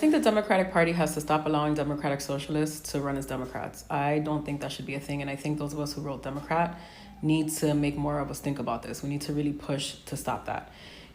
think the Democratic Party has to stop allowing Democratic Socialists to run as Democrats. I don't think that should be a thing. And I think those of us who wrote Democrat need to make more of us think about this. We need to really push to stop that.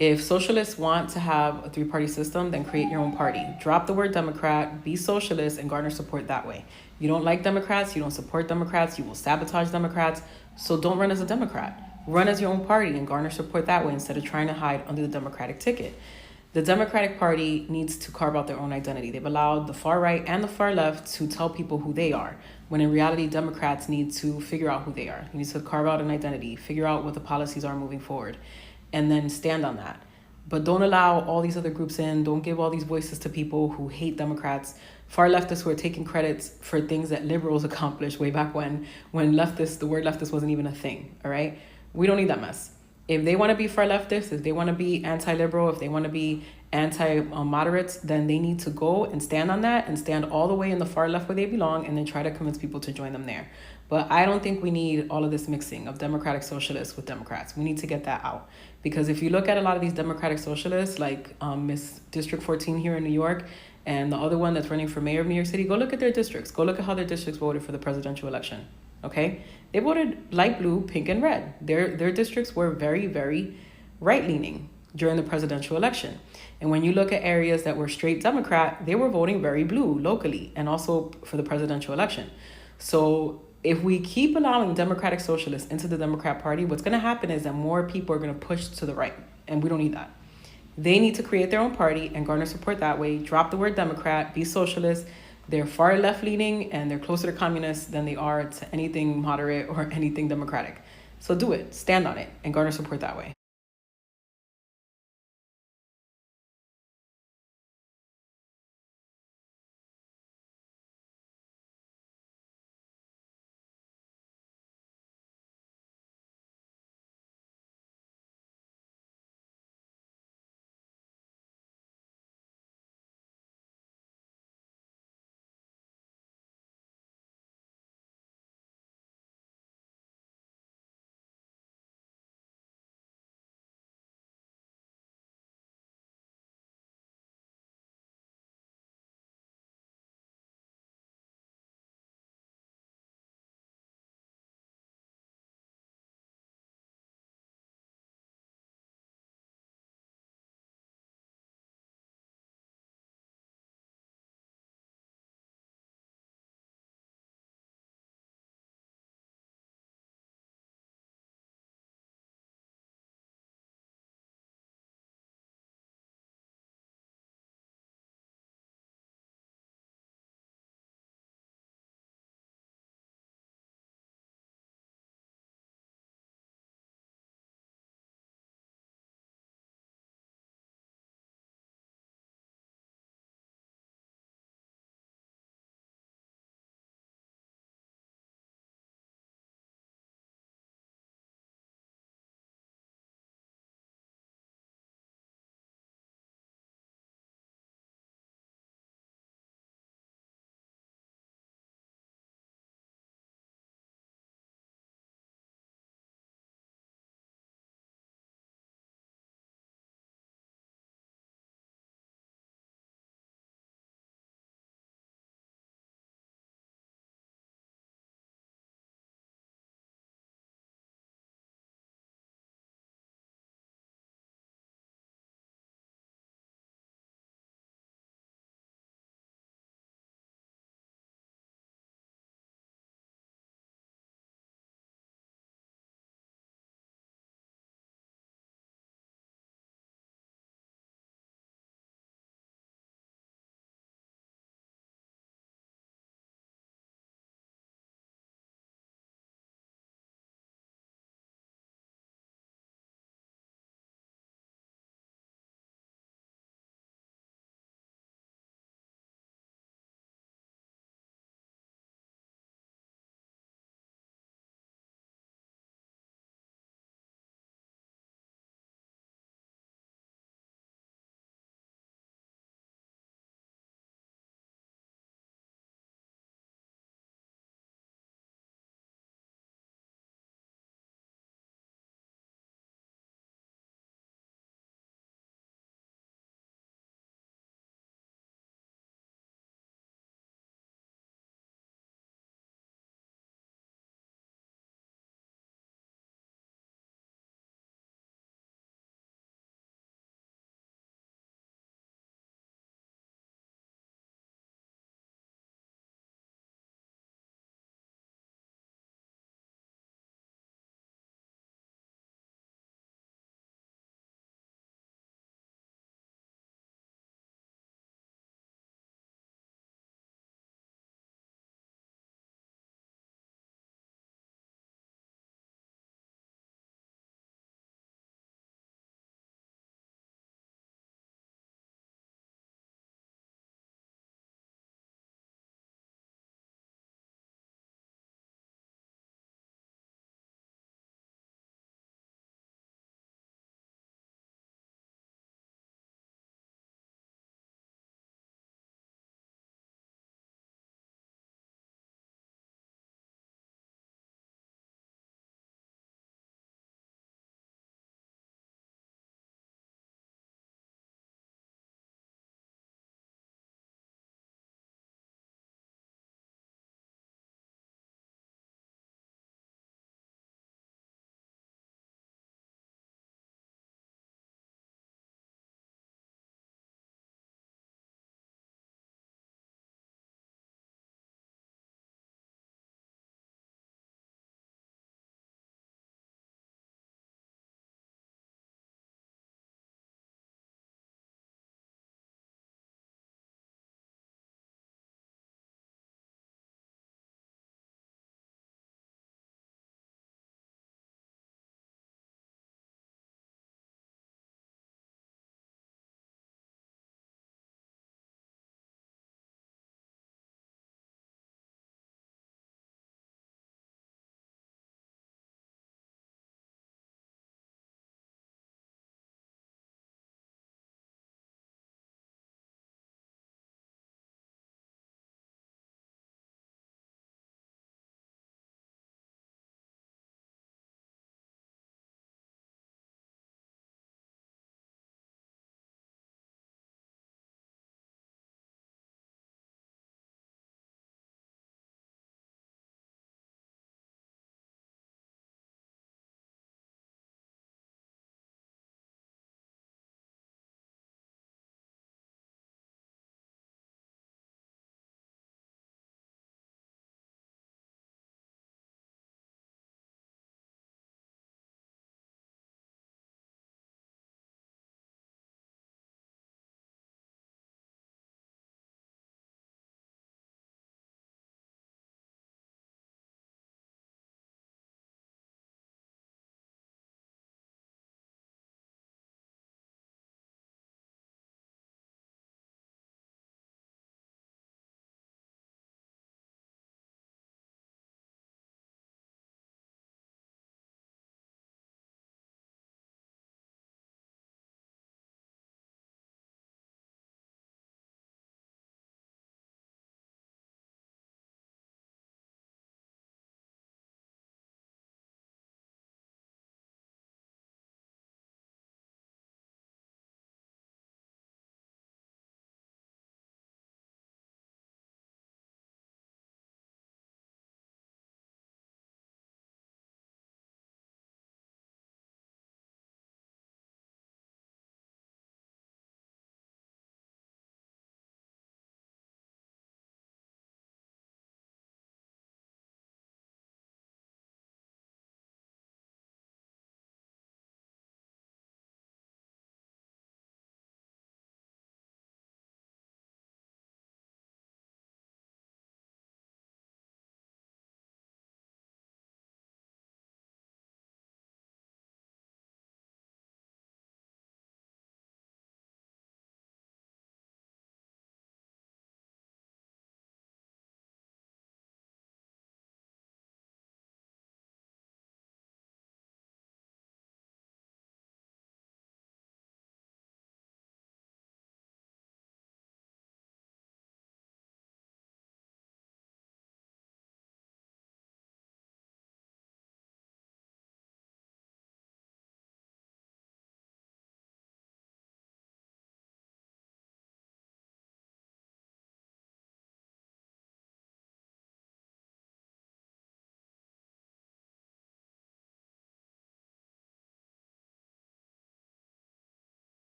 If socialists want to have a three-party system, then create your own party. Drop the word Democrat, be socialist, and garner support that way. You don't like Democrats, you don't support Democrats, you will sabotage Democrats, so don't run as a Democrat. Run as your own party and garner support that way instead of trying to hide under the Democratic ticket. The Democratic Party needs to carve out their own identity. They've allowed the far right and the far left to tell people who they are, when in reality, Democrats need to figure out who they are. You need to carve out an identity, figure out what the policies are moving forward, and then stand on that. But don't allow all these other groups in. Don't give all these voices to people who hate Democrats, far leftists who are taking credits for things that liberals accomplished way back when leftists, the word leftist wasn't even a thing, all right? We don't need that mess. If they want to be far leftists, if they want to be anti-liberal, if they want to be anti-moderates, then they need to go and stand on that and stand all the way in the far left where they belong and then try to convince people to join them there. But I don't think we need all of this mixing of Democratic Socialists with Democrats. We need to get that out. Because if you look at a lot of these Democratic Socialists, like Miss District 14 here in New York, and the other one that's running for mayor of New York City, go look at their districts. Go look at how their districts voted for the presidential election. Okay? They voted light blue, pink, and red. Their districts were very, very right-leaning during the presidential election. And when you look at areas that were straight Democrat, they were voting very blue locally and also for the presidential election. So if we keep allowing Democratic Socialists into the Democrat Party, what's going to happen is that more people are going to push to the right, and we don't need that. They need to create their own party and garner support that way. Drop the word Democrat, be socialist. They're far left-leaning, and they're closer to communists than they are to anything moderate or anything democratic. So do it, stand on it, and garner support that way.